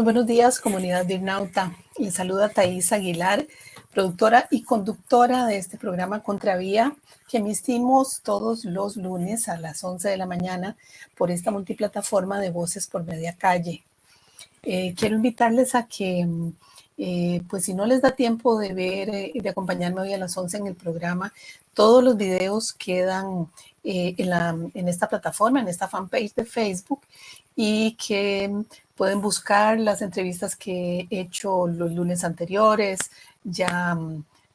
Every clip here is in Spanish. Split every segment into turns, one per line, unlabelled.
Muy buenos días, comunidad Birnauta. Les saluda Thais Aguilar, productora y conductora de este programa Contravía, que emitimos todos los lunes a las 11 de la mañana por esta multiplataforma de Voces por Media Calle. Quiero invitarles a que, pues si no les da tiempo de ver, de acompañarme hoy a las 11 en el programa, todos los videos quedan en esta plataforma, en esta fanpage de Facebook, y que pueden buscar las entrevistas que he hecho los lunes anteriores. Ya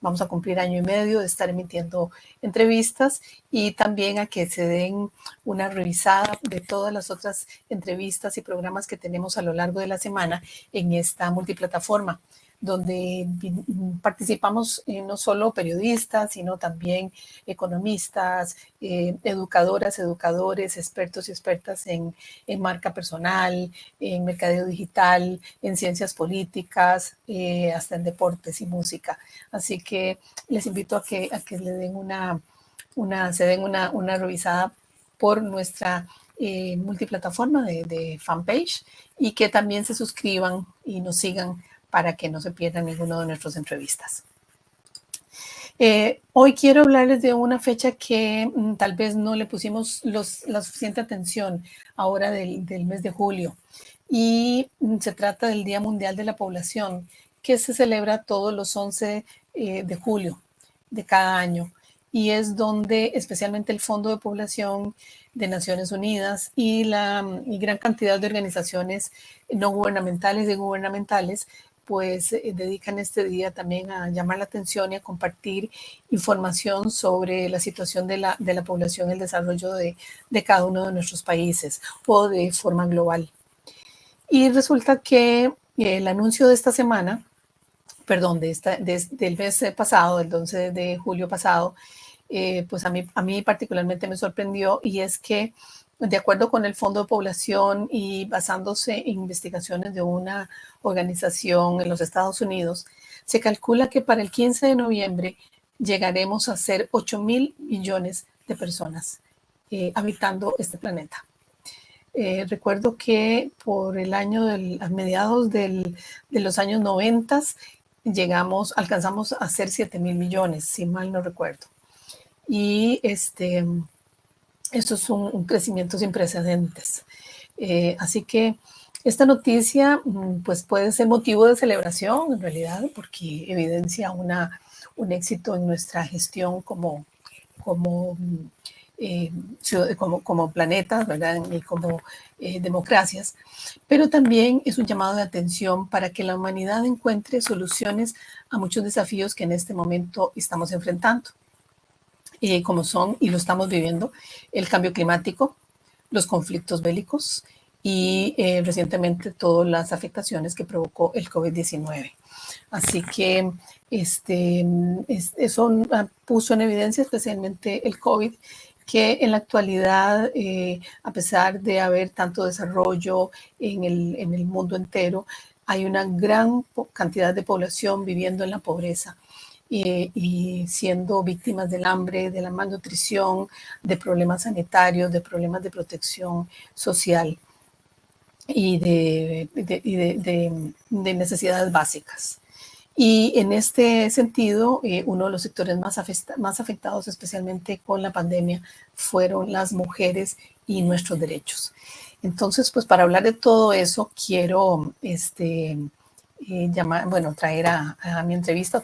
vamos a cumplir 1.5 años de estar emitiendo entrevistas, y también a que se den una revisada de todas las otras entrevistas y programas que tenemos a lo largo de la semana en esta multiplataforma, donde participamos no solo periodistas, sino también economistas, educadoras, educadores, expertos y expertas en marca personal, en mercadeo digital, en ciencias políticas, hasta en deportes y música. Así que les invito a que le den una revisada por nuestra multiplataforma de fanpage, y que también se suscriban y nos sigan para que no se pierdan ninguna de nuestras entrevistas. Hoy quiero hablarles de una fecha que tal vez no le pusimos la suficiente atención ahora del mes de julio, y se trata del Día Mundial de la Población, que se celebra todos los 11 de julio de cada año, y es donde especialmente el Fondo de Población de Naciones Unidas y gran cantidad de organizaciones no gubernamentales y gubernamentales pues dedican este día también a llamar la atención y a compartir información sobre la situación de la población y el desarrollo de cada uno de nuestros países o de forma global. Y resulta que el anuncio de esta semana, perdón, del mes pasado, del 11 de julio pasado, pues a mí particularmente me sorprendió, y es que de acuerdo con el Fondo de Población y basándose en investigaciones de una organización en los Estados Unidos, se calcula que para el 15 de noviembre llegaremos a ser 8.000 millones de personas habitando este planeta. Recuerdo que por el año a mediados de los años 90 alcanzamos a ser 7.000 millones, si mal no recuerdo. Y esto es un crecimiento sin precedentes. Así que esta noticia pues puede ser motivo de celebración en realidad, porque evidencia un éxito en nuestra gestión como planetas, ¿verdad? Y como democracias, pero también es un llamado de atención para que la humanidad encuentre soluciones a muchos desafíos que en este momento estamos enfrentando, como son, y lo estamos viviendo, el cambio climático, los conflictos bélicos y recientemente todas las afectaciones que provocó el COVID-19. Así que eso puso en evidencia especialmente el COVID, que en la actualidad, a pesar de haber tanto desarrollo en el mundo entero, hay una gran cantidad de población viviendo en la pobreza y siendo víctimas del hambre, de la malnutrición, de problemas sanitarios, de problemas de protección social y de necesidades básicas. Y en este sentido, uno de los sectores más afectados, especialmente con la pandemia, fueron las mujeres y nuestros derechos. Entonces, pues para hablar de todo eso, quiero traer a mi entrevista,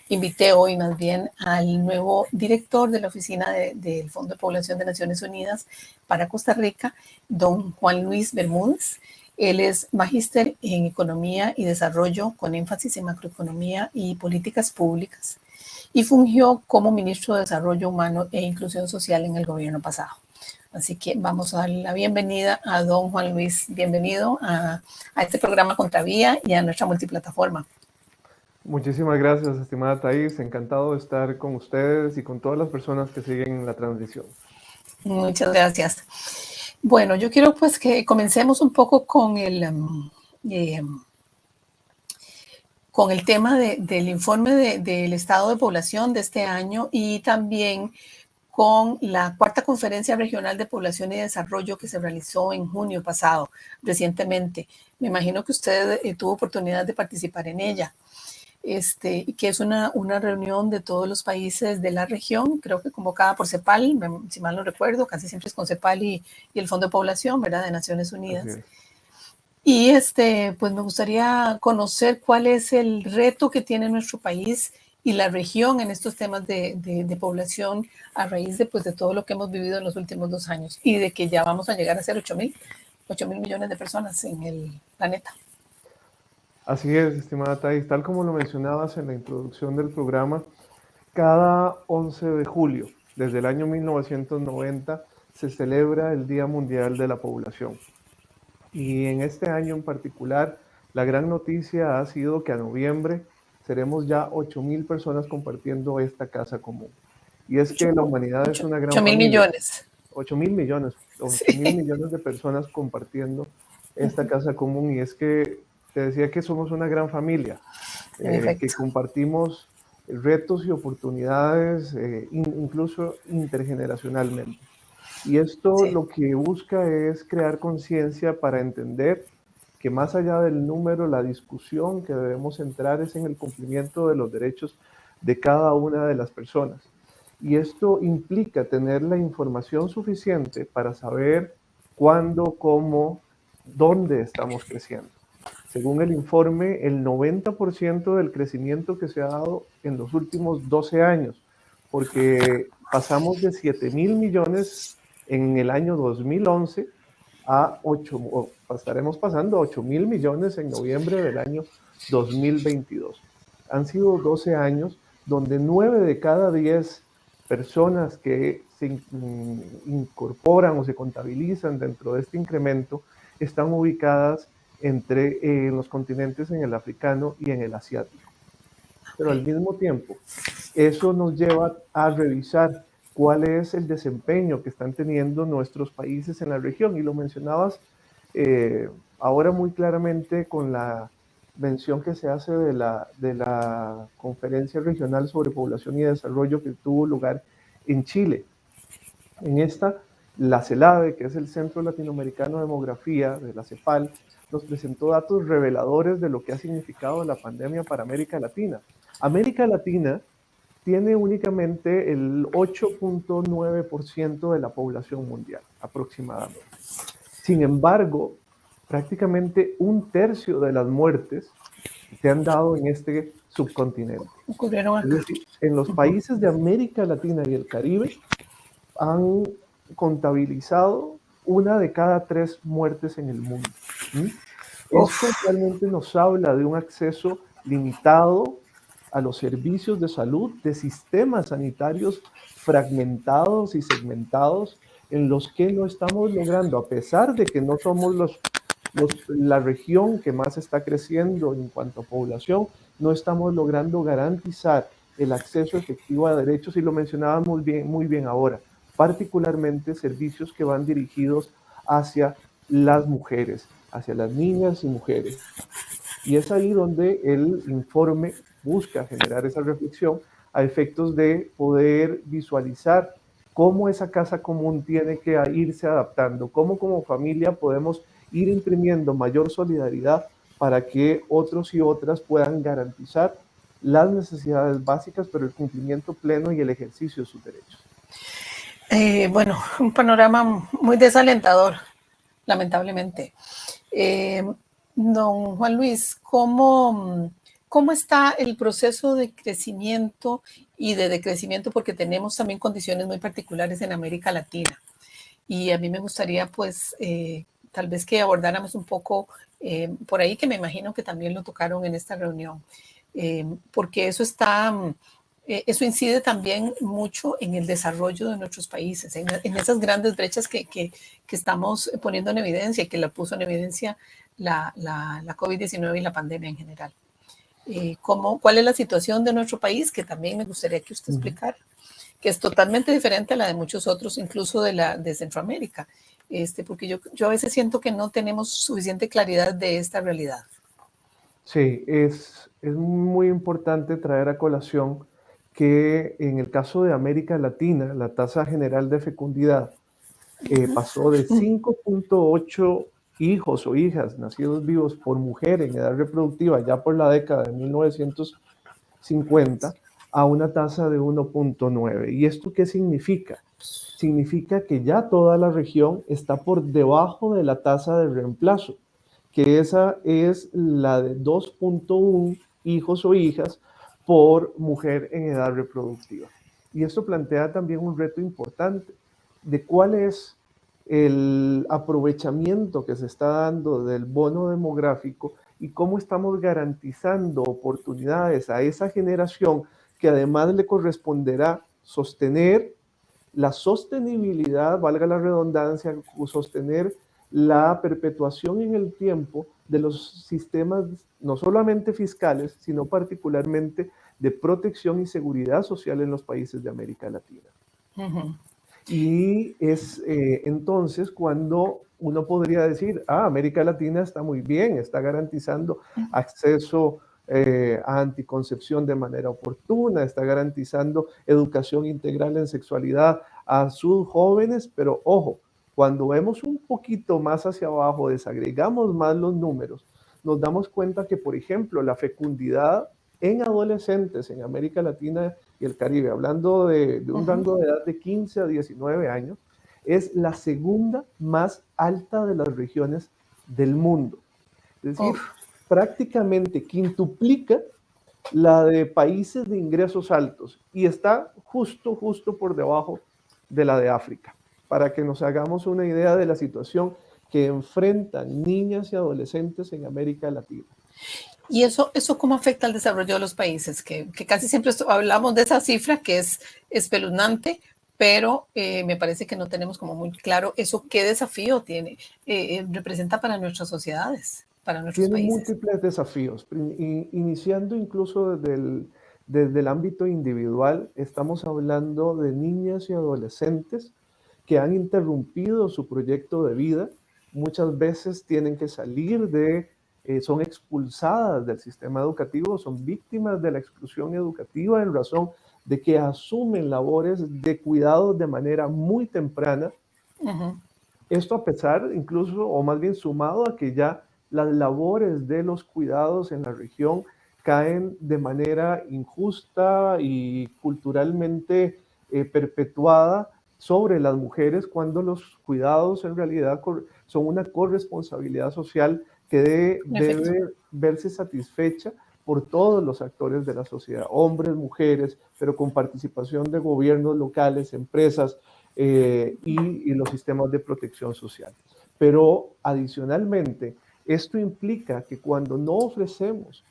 invité hoy más bien al nuevo director de la Oficina del Fondo de Población de Naciones Unidas para Costa Rica, don Juan Luis Bermúdez. Él es magíster en Economía y Desarrollo con énfasis en Macroeconomía y Políticas Públicas, y fungió como Ministro de Desarrollo Humano e Inclusión Social en el gobierno pasado. Así que vamos a darle la bienvenida a don Juan Luis. Bienvenido a este programa Contravía y a nuestra multiplataforma.
Muchísimas gracias, estimada Thais. Encantado de estar con ustedes y con todas las personas que siguen la transmisión.
Muchas gracias. Bueno, yo quiero pues que comencemos un poco con el tema del informe del estado de población de este año, y también con la cuarta conferencia regional de población y desarrollo que se realizó en junio pasado, recientemente. Me imagino que usted tuvo oportunidad de participar en ella. Que es una reunión de todos los países de la región, creo que convocada por CEPAL, si mal no recuerdo, casi siempre es con CEPAL y el Fondo de Población, ¿verdad?, de Naciones Unidas. Y pues me gustaría conocer cuál es el reto que tiene nuestro país y la región en estos temas de población a raíz de, pues, de todo lo que hemos vivido en los últimos 2 años y de que ya vamos a llegar a ser 8.000 millones de personas en el planeta.
Así es, estimada Thais, tal como lo mencionabas en la introducción del programa, cada 11 de julio, desde el año 1990, se celebra el Día Mundial de la Población. Y en este año en particular, la gran noticia ha sido que a noviembre seremos ya 8.000 personas compartiendo esta casa común. Y es que la humanidad es una gran familia.
8.000 millones.
8.000 millones, 8.000 millones de personas compartiendo esta casa común. Y es que te decía que somos una gran familia, que compartimos retos y oportunidades, incluso intergeneracionalmente. Y esto lo que busca es crear conciencia para entender que más allá del número, la discusión que debemos entrar es en el cumplimiento de los derechos de cada una de las personas. Y esto implica tener la información suficiente para saber cuándo, cómo, dónde estamos creciendo. Según el informe, el 90% del crecimiento que se ha dado en los últimos 12 años, porque pasamos de 7.000 millones en el año 2011 a estaremos pasando a 8.000 millones en noviembre del año 2022. Han sido 12 años donde 9 de cada 10 personas que se incorporan o se contabilizan dentro de este incremento están ubicadas entre los continentes en el africano y en el asiático. Pero al mismo tiempo, eso nos lleva a revisar cuál es el desempeño que están teniendo nuestros países en la región. Y lo mencionabas ahora muy claramente con la mención que se hace de la Conferencia Regional sobre Población y Desarrollo que tuvo lugar en Chile. En esta, la CELADE, que es el Centro Latinoamericano de Demografía de la CEPAL, nos presentó datos reveladores de lo que ha significado la pandemia para América Latina. América Latina tiene únicamente el 8.9% de la población mundial, aproximadamente. Sin embargo, prácticamente 1/3 de las muertes se han dado en este subcontinente. Es decir, en los países de América Latina y el Caribe han contabilizado 1 de cada 3 muertes en el mundo. Esto realmente nos habla de un acceso limitado a los servicios de salud, de sistemas sanitarios fragmentados y segmentados en los que no estamos logrando, a pesar de que no somos la región que más está creciendo en cuanto a población, no estamos logrando garantizar el acceso efectivo a derechos, y lo mencionábamos muy bien ahora, particularmente servicios que van dirigidos hacia las mujeres, hacia las niñas y mujeres. Y es ahí donde el informe busca generar esa reflexión a efectos de poder visualizar cómo esa casa común tiene que irse adaptando, cómo como familia podemos ir imprimiendo mayor solidaridad para que otros y otras puedan garantizar las necesidades básicas, pero el cumplimiento pleno y el ejercicio de sus derechos.
Bueno, un panorama muy desalentador, lamentablemente. Don Juan Luis, ¿cómo está el proceso de crecimiento y de decrecimiento? Porque tenemos también condiciones muy particulares en América Latina. Y a mí me gustaría, pues, tal vez que abordáramos un poco por ahí, que me imagino que también lo tocaron en esta reunión, porque eso incide también mucho en el desarrollo de nuestros países, en esas grandes brechas que estamos poniendo en evidencia y que la puso en evidencia la COVID-19 y la pandemia en general. ¿Cuál es la situación de nuestro país? Que también me gustaría que usted explicara, que es totalmente diferente a la de muchos otros, incluso de Centroamérica, porque yo a veces siento que no tenemos suficiente claridad de esta realidad.
Sí, es muy importante traer a colación que en el caso de América Latina, la tasa general de fecundidad pasó de 5.8 hijos o hijas nacidos vivos por mujer en edad reproductiva ya por la década de 1950 a una tasa de 1.9. ¿Y esto qué significa? Significa que ya toda la región está por debajo de la tasa de reemplazo, que esa es la de 2.1 hijos o hijas por mujer en edad reproductiva. Y esto plantea también un reto importante de cuál es el aprovechamiento que se está dando del bono demográfico y cómo estamos garantizando oportunidades a esa generación que además le corresponderá sostener la sostenibilidad, valga la redundancia, sostener la perpetuación en el tiempo de los sistemas, no solamente fiscales, sino particularmente de protección y seguridad social en los países de América Latina. Y es entonces cuando uno podría decir, América Latina está muy bien, está garantizando acceso a anticoncepción de manera oportuna, está garantizando educación integral en sexualidad a sus jóvenes, pero ojo, cuando vemos un poquito más hacia abajo, desagregamos más los números, nos damos cuenta que, por ejemplo, la fecundidad en adolescentes en América Latina y el Caribe, hablando de un rango de edad de 15 a 19 años, es la segunda más alta de las regiones del mundo. Es decir, prácticamente quintuplica la de países de ingresos altos y está justo por debajo de la de África, para que nos hagamos una idea de la situación que enfrentan niñas y adolescentes en América Latina.
¿Y eso cómo afecta al desarrollo de los países? Que casi siempre hablamos de esa cifra que es espeluznante, pero me parece que no tenemos como muy claro eso qué desafío tiene, representa para nuestras sociedades, para nuestros países.
Tiene múltiples desafíos, iniciando incluso desde el ámbito individual. Estamos hablando de niñas y adolescentes que han interrumpido su proyecto de vida, muchas veces tienen que salir son expulsadas del sistema educativo, son víctimas de la exclusión educativa en razón de que asumen labores de cuidado de manera muy temprana. Esto a pesar incluso, o más bien sumado a que ya las labores de los cuidados en la región caen de manera injusta y culturalmente perpetuada sobre las mujeres, cuando los cuidados en realidad son una corresponsabilidad social que debe verse satisfecha por todos los actores de la sociedad, hombres, mujeres, pero con participación de gobiernos locales, empresas y los sistemas de protección social. Pero adicionalmente, esto implica que cuando no ofrecemos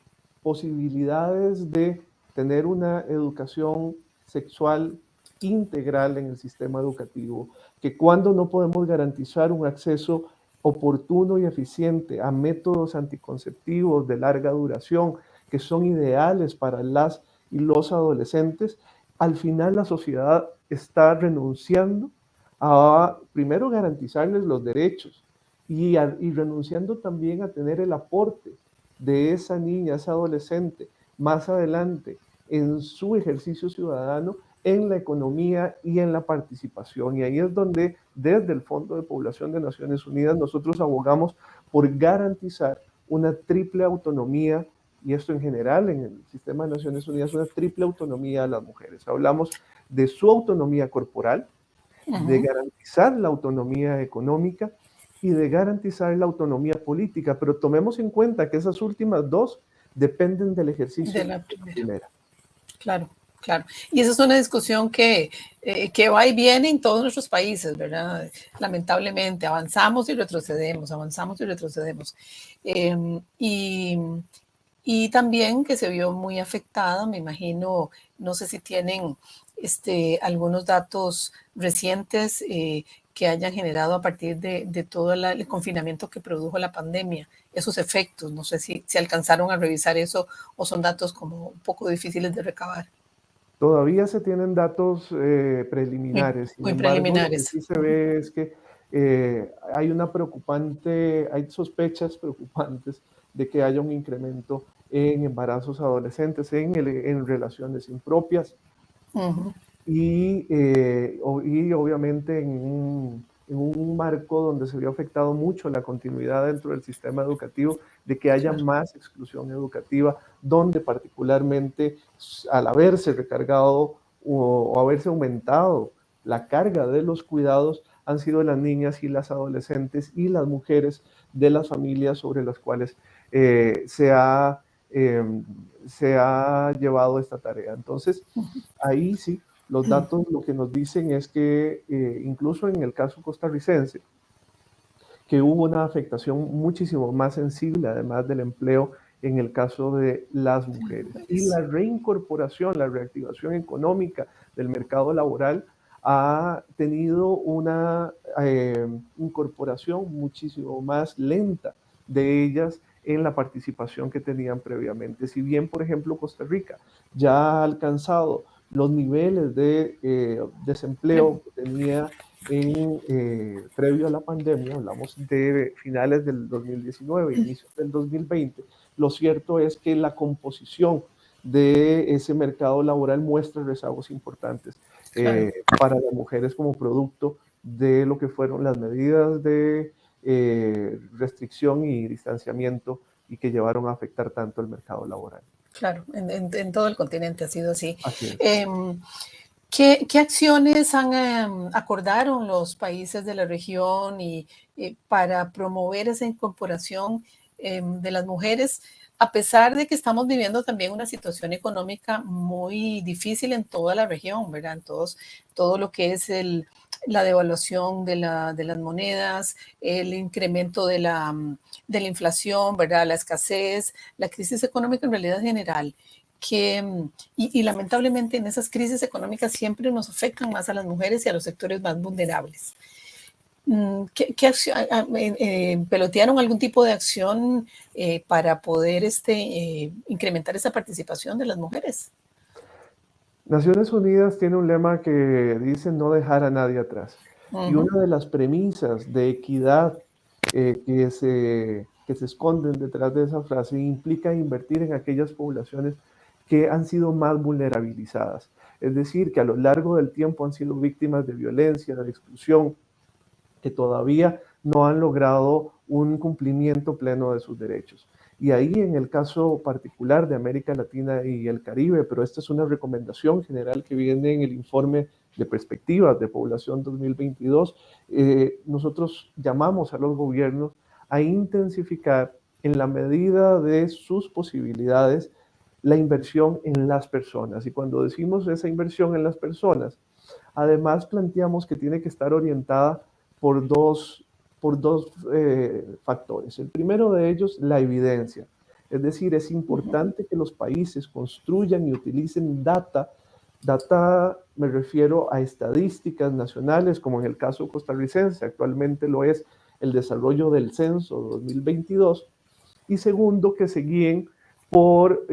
posibilidades de tener una educación sexual integral en el sistema educativo, que cuando no podemos garantizar un acceso oportuno y eficiente a métodos anticonceptivos de larga duración que son ideales para las y los adolescentes, al final la sociedad está renunciando a, primero, garantizarles los derechos y renunciando también a tener el aporte de esa niña, esa adolescente, más adelante en su ejercicio ciudadano, en la economía y en la participación. Y ahí es donde, desde el Fondo de Población de Naciones Unidas, nosotros abogamos por garantizar una triple autonomía, y esto en general en el sistema de Naciones Unidas, una triple autonomía a las mujeres. Hablamos de su autonomía corporal, de garantizar la autonomía económica y de garantizar la autonomía política, pero tomemos en cuenta que esas últimas dos dependen del ejercicio de la primera.
Claro. Claro, y esa es una discusión que va y viene en todos nuestros países, ¿verdad? Lamentablemente, avanzamos y retrocedemos, y también que se vio muy afectada, me imagino, no sé si tienen algunos datos recientes que hayan generado a partir de todo el confinamiento que produjo la pandemia, esos efectos, no sé si alcanzaron a revisar eso o son datos como un poco difíciles de recabar.
Todavía se tienen datos preliminares.
Muy preliminares.
Lo que sí se ve es que hay sospechas preocupantes de que haya un incremento en embarazos adolescentes, en relaciones impropias. y obviamente en un marco donde se vio afectado mucho la continuidad dentro del sistema educativo, de que haya más exclusión educativa, donde particularmente al haberse recargado o haberse aumentado la carga de los cuidados, han sido las niñas y las adolescentes y las mujeres de las familias sobre las cuales se ha llevado esta tarea. Entonces, ahí sí, los datos lo que nos dicen es que incluso en el caso costarricense, que hubo una afectación muchísimo más sensible, además del empleo, en el caso de las mujeres. Y la reincorporación, la reactivación económica del mercado laboral ha tenido una incorporación muchísimo más lenta de ellas en la participación que tenían previamente. Si bien, por ejemplo, Costa Rica ya ha alcanzado los niveles de desempleo que tenía previo a la pandemia, hablamos de finales del 2019, inicios del 2020, lo cierto es que la composición de ese mercado laboral muestra rezagos importantes para las mujeres como producto de lo que fueron las medidas de restricción y distanciamiento y que llevaron a afectar tanto el mercado laboral.
Claro, en todo el continente ha sido así.
Así es.
¿Qué acciones acordaron los países de la región para promover esa incorporación de las mujeres, a pesar de que estamos viviendo también una situación económica muy difícil en toda la región, ¿verdad? Todo lo que es la devaluación de las monedas, el incremento de la inflación, ¿verdad? La escasez, la crisis económica en realidad general. Y lamentablemente en esas crisis económicas siempre nos afectan más a las mujeres y a los sectores más vulnerables. ¿Qué acción, pelotearon algún tipo de acción para poder incrementar esa participación de las mujeres?
Naciones Unidas tiene un lema que dice no dejar a nadie atrás. Y una de las premisas de equidad que se esconden detrás de esa frase implica invertir en aquellas poblaciones que han sido más vulnerabilizadas. Es decir, que a lo largo del tiempo han sido víctimas de violencia, de exclusión, que todavía no han logrado un cumplimiento pleno de sus derechos. Y ahí en el caso particular de América Latina y el Caribe, pero esta es una recomendación general que viene en el informe de perspectivas de población 2022, nosotros llamamos a los gobiernos a intensificar en la medida de sus posibilidades la inversión en las personas. Y cuando decimos esa inversión en las personas, además planteamos que tiene que estar orientada por dos factores. El primero de ellos, la evidencia. Es decir, es importante que los países construyan y utilicen data. Data, me refiero a estadísticas nacionales, como en el caso costarricense, actualmente lo es el desarrollo del censo 2022. Y segundo, que se guíen por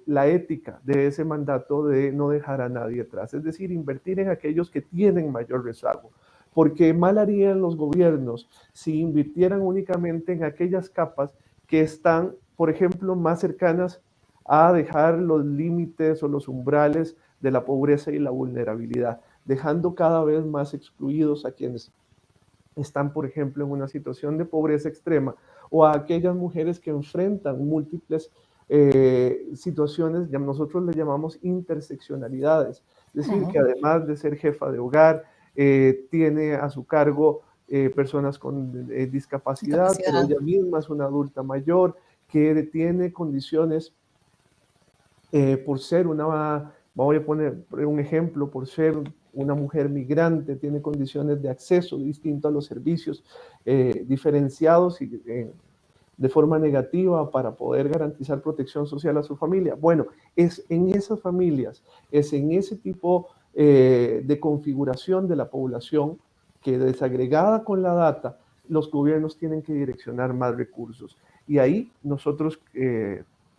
la ética de ese mandato de no dejar a nadie atrás, es decir, invertir en aquellos que tienen mayor rezago, porque mal harían los gobiernos si invirtieran únicamente en aquellas capas que están, por ejemplo, más cercanas a dejar los límites o los umbrales de la pobreza y la vulnerabilidad, dejando cada vez más excluidos a quienes están, por ejemplo, en una situación de pobreza extrema, o a aquellas mujeres que enfrentan múltiples situaciones, nosotros le llamamos interseccionalidades, es decir, que además de ser jefa de hogar, tiene a su cargo personas con discapacidad, pero ella misma es una adulta mayor, que tiene condiciones por ser voy a poner un ejemplo, por ser una mujer migrante, tiene condiciones de acceso distinto a los servicios diferenciados y de forma negativa para poder garantizar protección social a su familia. Bueno, es en esas familias, es en ese tipo de configuración de la población que desagregada con la data, los gobiernos tienen que direccionar más recursos. Y ahí nosotros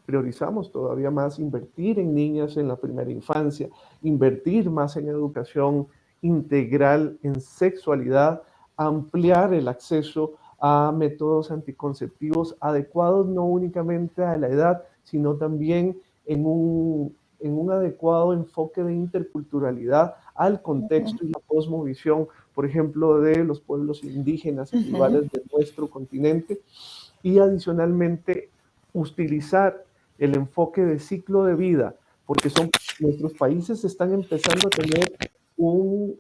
priorizamos todavía más invertir en niñas en la primera infancia, invertir más en educación integral, en sexualidad, ampliar el acceso a métodos anticonceptivos adecuados no únicamente a la edad, sino también en en un adecuado enfoque de interculturalidad al contexto y la cosmovisión, por ejemplo, de los pueblos indígenas y tribales de nuestro continente, y adicionalmente utilizar el enfoque de ciclo de vida, porque nuestros países están empezando a tener un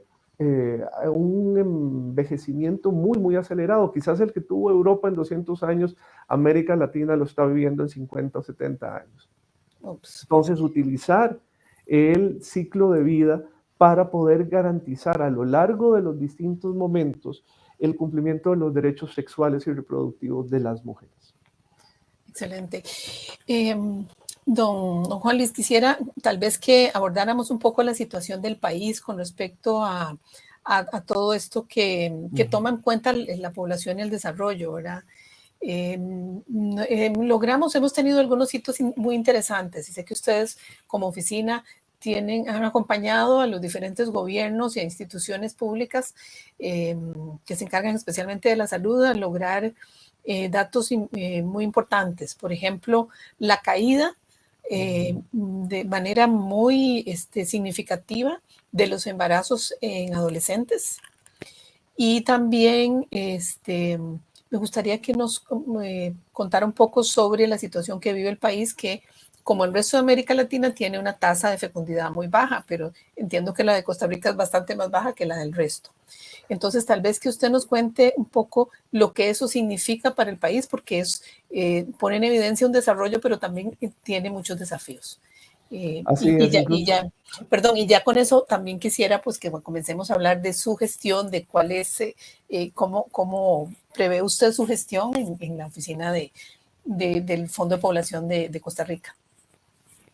envejecimiento muy, muy acelerado. Quizás el que tuvo Europa en 200 años, América Latina lo está viviendo en 50 o 70 años. Entonces, utilizar el ciclo de vida para poder garantizar a lo largo de los distintos momentos el cumplimiento de los derechos sexuales y reproductivos de las mujeres.
Excelente. Don Juan Luis, quisiera tal vez que abordáramos un poco la situación del país con respecto a todo esto que toma en cuenta la población y el desarrollo, ¿verdad? Hemos tenido algunos hitos muy interesantes y sé que ustedes como oficina han acompañado a los diferentes gobiernos y a instituciones públicas que se encargan especialmente de la salud a lograr datos muy importantes. Por ejemplo, la caída de manera muy significativa de los embarazos en adolescentes. Y también me gustaría que nos contara un poco sobre la situación que vive el país, que como el resto de América Latina tiene una tasa de fecundidad muy baja, pero entiendo que la de Costa Rica es bastante más baja que la del resto. Entonces, tal vez que usted nos cuente un poco lo que eso significa para el país, porque pone en evidencia un desarrollo, pero también tiene muchos desafíos. Ya con eso también quisiera pues que comencemos a hablar de su gestión, de cuál es, cómo prevé usted su gestión en la oficina del Fondo de Población de Costa Rica.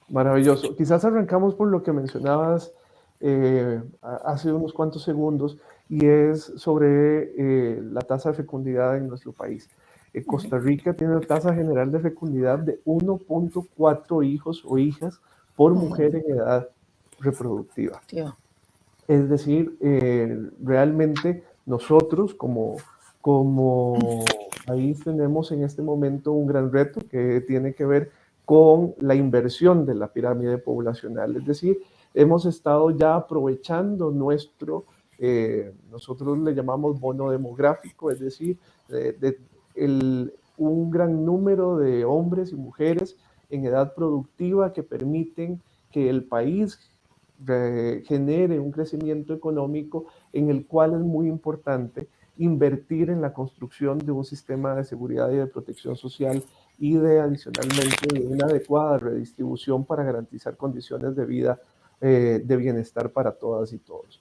Maravilloso. Quizás arrancamos por lo que mencionabas hace unos cuantos segundos, y es sobre la tasa de fecundidad en nuestro país. Costa Rica tiene una tasa general de fecundidad de 1.4 hijos o hijas por mujer en edad reproductiva. Es decir, realmente nosotros como país tenemos en este momento un gran reto que tiene que ver con la inversión de la pirámide poblacional. Es decir, hemos estado ya aprovechando nosotros le llamamos bono demográfico, es decir, un gran número de hombres y mujeres en edad productiva que permiten que el país genere un crecimiento económico, en el cual es muy importante invertir en la construcción de un sistema de seguridad y de protección social y adicionalmente de una adecuada redistribución para garantizar condiciones de vida de bienestar para todas y todos.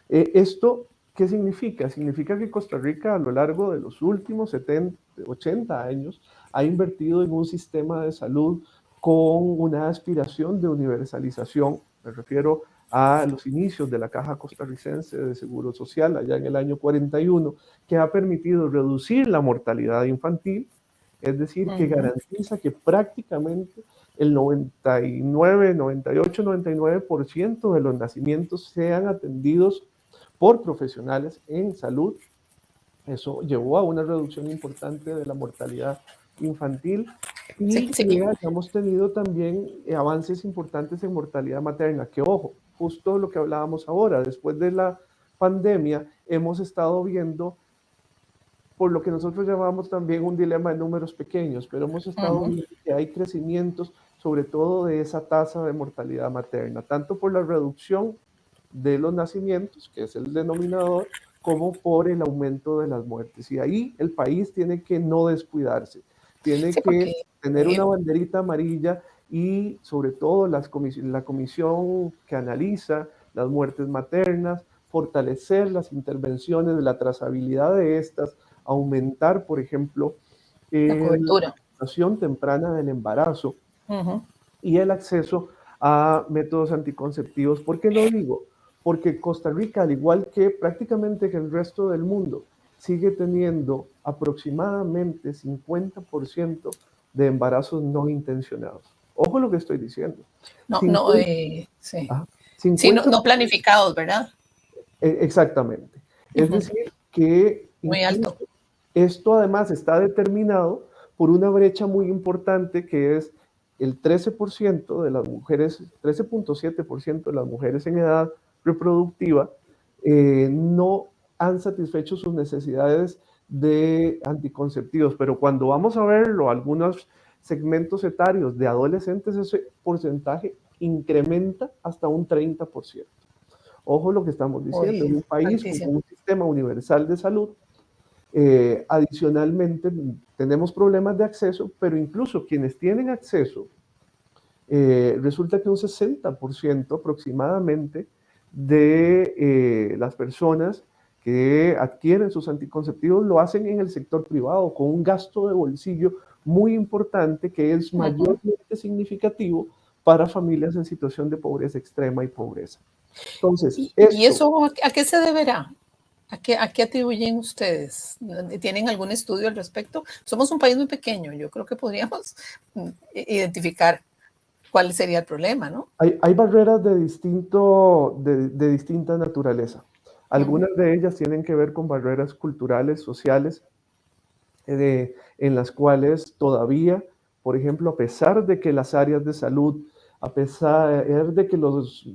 ¿Esto qué significa? Significa que Costa Rica a lo largo de los últimos 80 años ha invertido en un sistema de salud con una aspiración de universalización. Me refiero a los inicios de la Caja Costarricense de Seguro Social, allá en el año 41, que ha permitido reducir la mortalidad infantil, es decir, que garantiza que prácticamente el 99, 98, 99% de los nacimientos sean atendidos por profesionales en salud. Eso llevó a una reducción importante de la mortalidad infantil y hemos tenido también avances importantes en mortalidad materna, que ojo, justo lo que hablábamos ahora, después de la pandemia hemos estado viendo por lo que nosotros llamamos también un dilema de números pequeños, pero hemos estado viendo que hay crecimientos, sobre todo de esa tasa de mortalidad materna, tanto por la reducción de los nacimientos, que es el denominador, como por el aumento de las muertes. Y ahí el país tiene que no descuidarse, tiene que tener una banderita amarilla y sobre todo la comisión que analiza las muertes maternas, fortalecer las intervenciones de la trazabilidad de estas, aumentar, por ejemplo, la detección temprana del embarazo y el acceso a métodos anticonceptivos. ¿Por qué lo digo? Porque Costa Rica, al igual que prácticamente que el resto del mundo, sigue teniendo aproximadamente 50% de embarazos no intencionados. Ojo lo que estoy diciendo.
No planificados, ¿verdad?
Exactamente. Es decir, que
muy alto.
Esto además está determinado por una brecha muy importante que es el 13% de las mujeres, 13.7% de las mujeres en edad reproductiva no han satisfecho sus necesidades de anticonceptivos, pero cuando vamos a verlo, algunos segmentos etarios de adolescentes, ese porcentaje incrementa hasta un 30%. Ojo lo que estamos diciendo, en un país con un sistema universal de salud, adicionalmente tenemos problemas de acceso, pero incluso quienes tienen acceso, resulta que un 60% aproximadamente de las personas que adquieren sus anticonceptivos lo hacen en el sector privado, con un gasto de bolsillo muy importante que es mayormente significativo para familias en situación de pobreza extrema y pobreza. Entonces,
¿Y eso a qué se deberá? ¿A qué atribuyen ustedes? ¿Tienen algún estudio al respecto? Somos un país muy pequeño, yo creo que podríamos identificar cuál sería el problema, ¿no?
Hay barreras de distinta naturaleza. Algunas de ellas tienen que ver con barreras culturales, sociales, en las cuales todavía, por ejemplo, a pesar de que las áreas de salud, a pesar de que los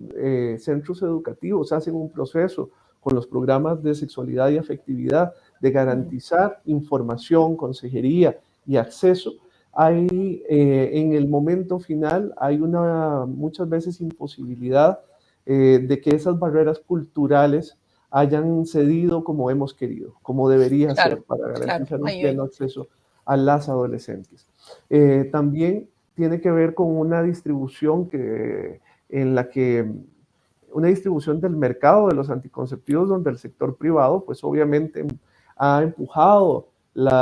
centros educativos hacen un proceso con los programas de sexualidad y afectividad de garantizar información, consejería y acceso, hay en el momento final hay muchas veces imposibilidad de que esas barreras culturales hayan cedido como hemos querido, como debería ser para garantizar un pleno acceso a las adolescentes. También tiene que ver con una distribución una distribución del mercado de los anticonceptivos donde el sector privado pues obviamente ha empujado desde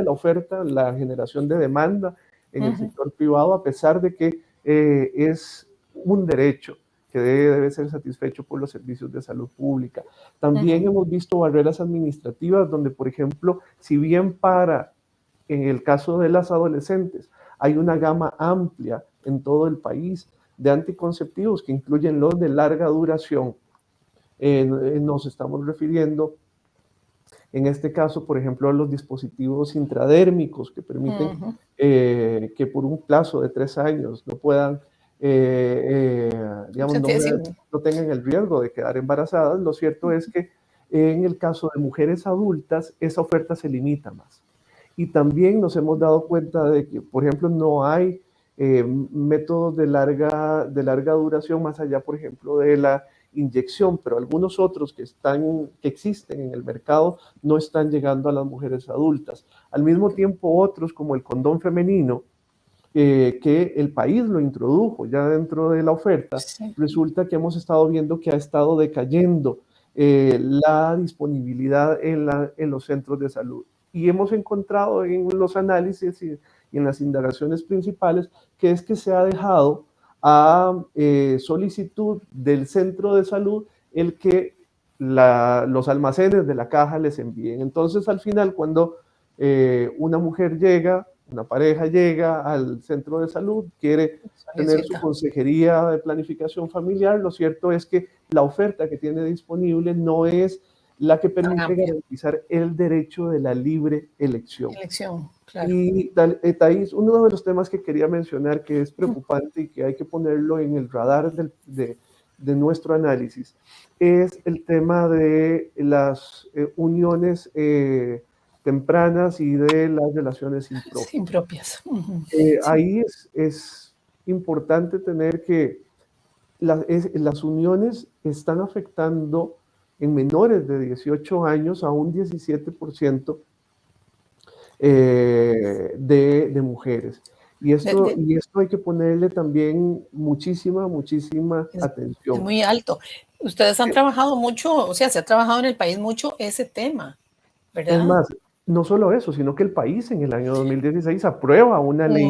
la oferta, la generación de demanda en el sector privado, a pesar de que es un derecho que debe ser satisfecho por los servicios de salud pública. También hemos visto barreras administrativas donde, por ejemplo, si bien en el caso de las adolescentes, hay una gama amplia en todo el país de anticonceptivos que incluyen los de larga duración, nos estamos refiriendo en este caso, por ejemplo, a los dispositivos intradérmicos que permiten que por un plazo de 3 años no puedan, digamos, no tengan el riesgo de quedar embarazadas. Lo cierto es que en el caso de mujeres adultas, esa oferta se limita más. Y también nos hemos dado cuenta de que, por ejemplo, no hay métodos de larga duración más allá, por ejemplo, de la inyección, pero algunos otros que existen en el mercado no están llegando a las mujeres adultas. Al mismo tiempo, otros como el condón femenino, que el país lo introdujo ya dentro de la oferta, resulta que hemos estado viendo que ha estado decayendo la disponibilidad en los centros de salud. Y hemos encontrado en los análisis y en las indagaciones principales que se ha dejado a solicitud del centro de salud el que los almacenes de la caja les envíen. Entonces, al final, cuando una pareja llega al centro de salud, quiere tener su consejería de planificación familiar, lo cierto es que la oferta que tiene disponible no es la que permite garantizar el derecho de la libre elección. Y Thais, uno de los temas que quería mencionar que es preocupante y que hay que ponerlo en el radar de nuestro análisis es el tema de las uniones tempranas y de las relaciones impropias. Ahí es importante tener que las uniones están afectando en menores de 18 años a un 17% de mujeres. Y esto hay que ponerle también muchísima atención.
Es muy alto. Ustedes han trabajado mucho, o sea, se ha trabajado en el país mucho ese tema, ¿verdad?
Es más, no solo eso, sino que el país en el año 2016 aprueba una ley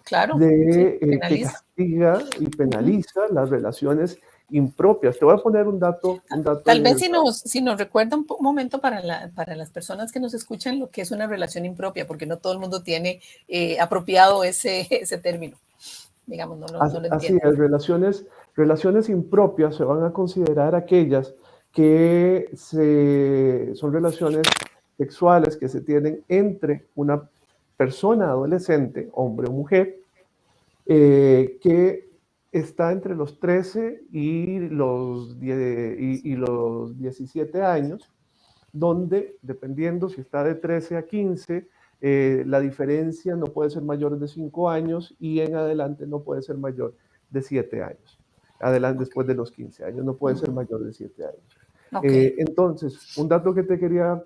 que castiga y penaliza las relaciones impropias. Te voy a poner un dato.
Tal vez si nos recuerda un momento para las personas que nos escuchan lo que es una relación impropia, porque no todo el mundo tiene apropiado ese término. Digamos, no lo entiendo.
Así es, relaciones impropias se van a considerar aquellas que son relaciones sexuales que se tienen entre una persona adolescente, hombre o mujer, que está entre los 13 y los 17 años, donde, dependiendo si está de 13 a 15, la diferencia no puede ser mayor de 5 años y en adelante no puede ser mayor de 7 años. Adelante, después de los 15 años, no puede ser mayor de 7 años. Entonces, un dato que te quería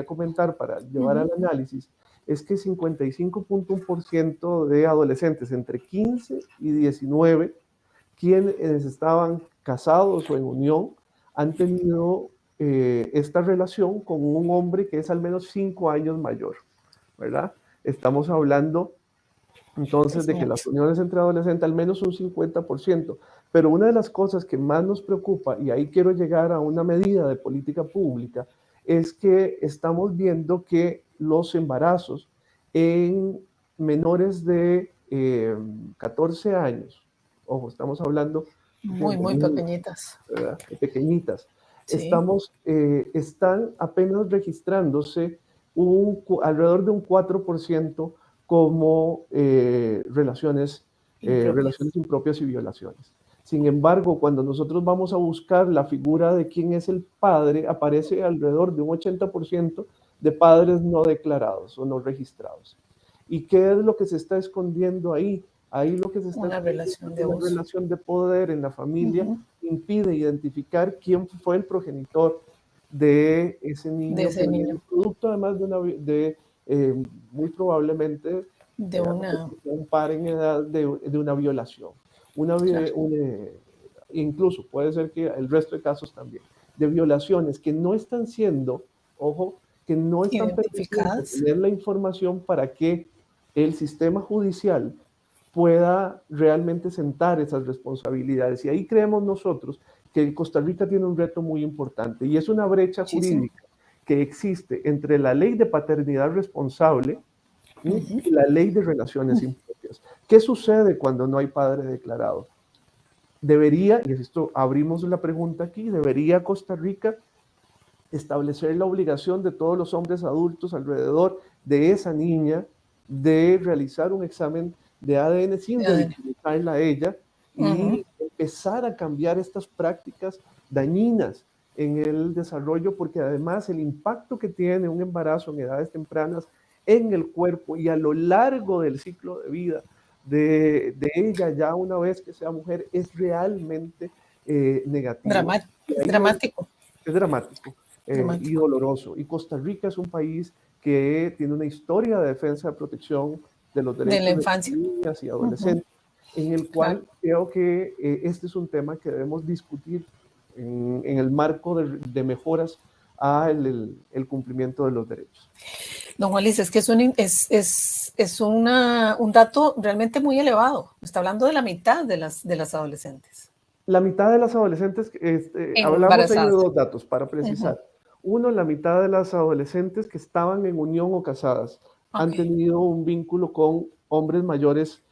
comentar para llevar al análisis es que 55.1% de adolescentes entre 15 y 19, quienes estaban casados o en unión, han tenido esta relación con un hombre que es al menos 5 años mayor, ¿verdad? Estamos hablando entonces de que las uniones entre adolescentes al menos un 50%, pero una de las cosas que más nos preocupa, y ahí quiero llegar a una medida de política pública, es que estamos viendo que los embarazos en menores de 14 años, ojo, estamos hablando
muy pequeñitas,
¿verdad? Pequeñitas,
sí.
Están apenas registrándose alrededor de un 4% como relaciones impropias y violaciones. Sin embargo, cuando nosotros vamos a buscar la figura de quién es el padre, aparece alrededor de un 80% de padres no declarados o no registrados. ¿Y qué es lo que se está escondiendo ahí? Ahí lo que se está
una
relación de poder en la familia impide identificar quién fue el progenitor de ese niño, producto además muy probablemente
de
un par en edad de una violación. Incluso puede ser que el resto de casos también, de violaciones que no están siendo, ojo, que no están permitiendo tener la información para que el sistema judicial pueda realmente sentar esas responsabilidades. Y ahí creemos nosotros que Costa Rica tiene un reto muy importante y es una brecha jurídica que existe entre la ley de paternidad responsable y la ley de relaciones impropias. ¿Qué sucede cuando no hay padre declarado? Debería, y esto abrimos la pregunta aquí, ¿debería Costa Rica establecer la obligación de todos los hombres adultos alrededor de esa niña de realizar un examen de ADN sin revictimizarla a ella y empezar a cambiar estas prácticas dañinas en el desarrollo, porque además el impacto que tiene un embarazo en edades tempranas en el cuerpo y a lo largo del ciclo de vida de ella, ya una vez que sea mujer, es realmente negativo.
Dramático.
Es dramático. Y doloroso. Y Costa Rica es un país que tiene una historia de defensa de protección de los derechos
de la infancia,
de niñas y adolescentes, en el cual creo que este es un tema que debemos discutir en el marco de mejoras al cumplimiento de los derechos.
Don Juan Luis, es que es un dato realmente muy elevado. Está hablando de la mitad de las adolescentes.
La mitad de las adolescentes, hablamos ahí de dos datos para precisar. Uno, la mitad de las adolescentes que estaban en unión o casadas han tenido un vínculo con hombres mayores,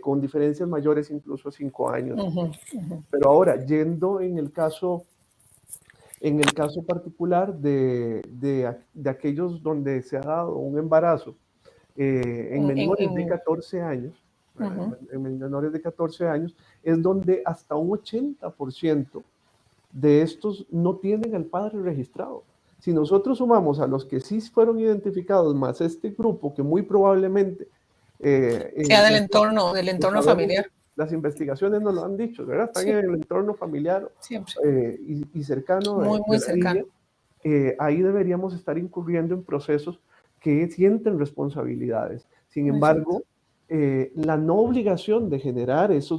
con diferencias mayores incluso a 5 años. Pero ahora, yendo en el caso particular de aquellos donde se ha dado un embarazo en menores de 14 años, en menores de 14 años, es donde hasta un 80% de estos no tienen al padre registrado. Si nosotros sumamos a los que sí fueron identificados, más este grupo que muy probablemente
sea del entorno familiar.
Las investigaciones nos lo han dicho, ¿verdad? Están en el entorno familiar y cercano.
Muy cercano.
Ahí deberíamos estar incurriendo en procesos que sienten responsabilidades. Sin embargo, la no obligación de generar esa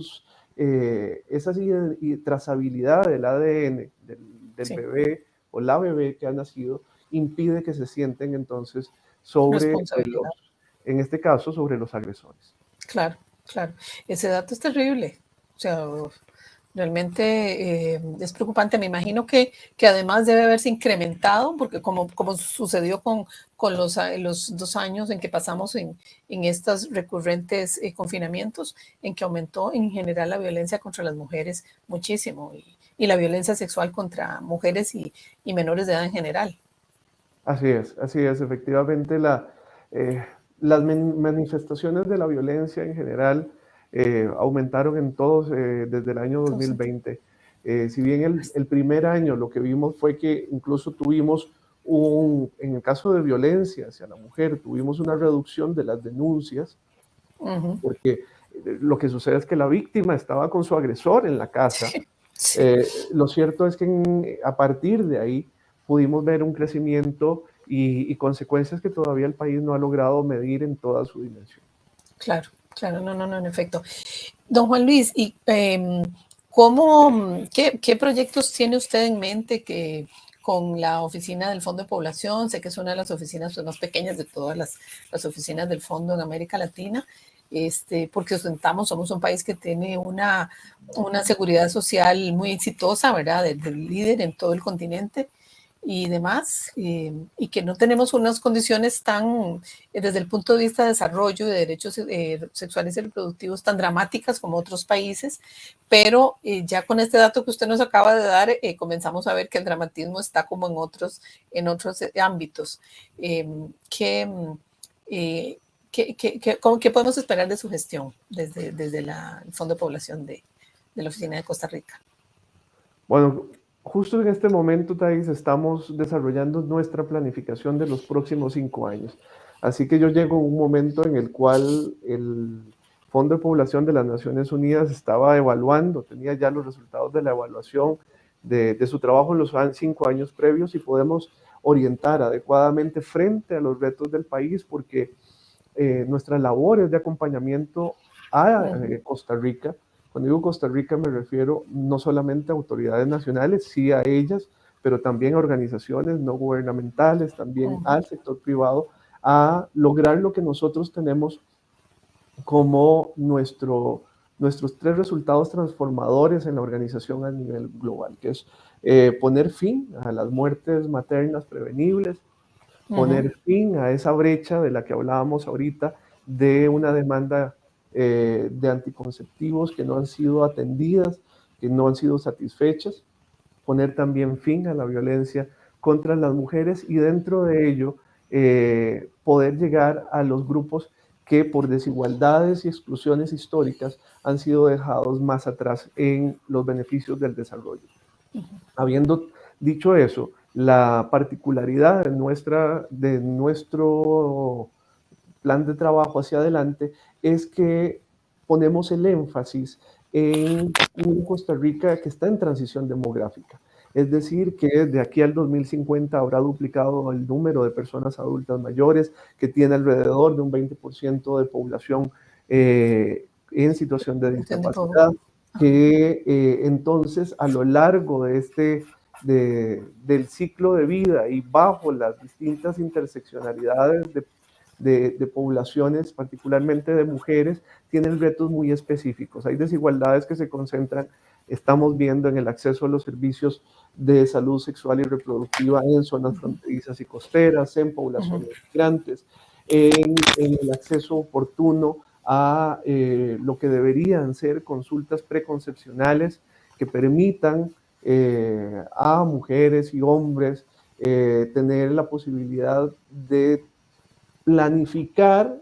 trazabilidad del ADN del bebé o la bebé que ha nacido impide que se sienten entonces en este caso, sobre los agresores.
Claro. Ese dato es terrible. O sea, realmente es preocupante. Me imagino que además debe haberse incrementado, porque como sucedió con los 2 años en que pasamos en estos recurrentes confinamientos, en que aumentó en general la violencia contra las mujeres muchísimo y la violencia sexual contra mujeres y menores de edad en general.
Así es. Efectivamente, Las manifestaciones de la violencia en general aumentaron en todos desde el año 2020. Si bien el primer año lo que vimos fue que incluso tuvimos en el caso de violencia hacia la mujer, tuvimos una reducción de las denuncias, porque lo que sucede es que la víctima estaba con su agresor en la casa.
Sí.
Lo cierto es que a partir de ahí pudimos ver un crecimiento y consecuencias que todavía el país no ha logrado medir en toda su dimensión.
Claro, claro, no, en efecto. Don Juan Luis, ¿y qué proyectos tiene usted en mente con la oficina del Fondo de Población? Sé que es una de las oficinas más pequeñas de todas las oficinas del Fondo en América Latina, porque somos un país que tiene una seguridad social muy exitosa, ¿verdad? Del líder en todo el continente y demás, y que no tenemos unas condiciones tan, desde el punto de vista de desarrollo de derechos sexuales y reproductivos, tan dramáticas como otros países, pero ya con este dato que usted nos acaba de dar, comenzamos a ver que el dramatismo está como en otros ámbitos. ¿Qué podemos esperar de su gestión desde el Fondo de Población de la Oficina de Costa Rica?
Bueno, justo en este momento, Thais, estamos desarrollando nuestra planificación de los próximos 5 años. Así que yo llego a un momento en el cual el Fondo de Población de las Naciones Unidas estaba evaluando, tenía ya los resultados de la evaluación de su trabajo en los 5 años previos y podemos orientar adecuadamente frente a los retos del país, porque nuestras labores de acompañamiento a Costa Rica, cuando digo Costa Rica me refiero no solamente a autoridades nacionales, sí a ellas, pero también a organizaciones no gubernamentales, también al sector privado, a lograr lo que nosotros tenemos como nuestros 3 resultados transformadores en la organización a nivel global, que es poner fin a las muertes maternas prevenibles, poner fin a esa brecha de la que hablábamos ahorita, de una demanda de anticonceptivos que no han sido atendidas, que no han sido satisfechas, poner también fin a la violencia contra las mujeres y dentro de ello poder llegar a los grupos que por desigualdades y exclusiones históricas han sido dejados más atrás en los beneficios del desarrollo. Habiendo dicho eso, la particularidad de nuestro plan de trabajo hacia adelante es que ponemos el énfasis en un Costa Rica que está en transición demográfica. Es decir, que de aquí al 2050 habrá duplicado el número de personas adultas mayores, que tiene alrededor de un 20% de población en situación de discapacidad, que entonces a lo largo del ciclo de vida y bajo las distintas interseccionalidades de poblaciones, particularmente de mujeres, tienen retos muy específicos. Hay desigualdades que se concentran, estamos viendo en el acceso a los servicios de salud sexual y reproductiva en zonas fronterizas y costeras, en poblaciones migrantes, en el acceso oportuno a lo que deberían ser consultas preconcepcionales que permitan a mujeres y hombres tener la posibilidad de planificar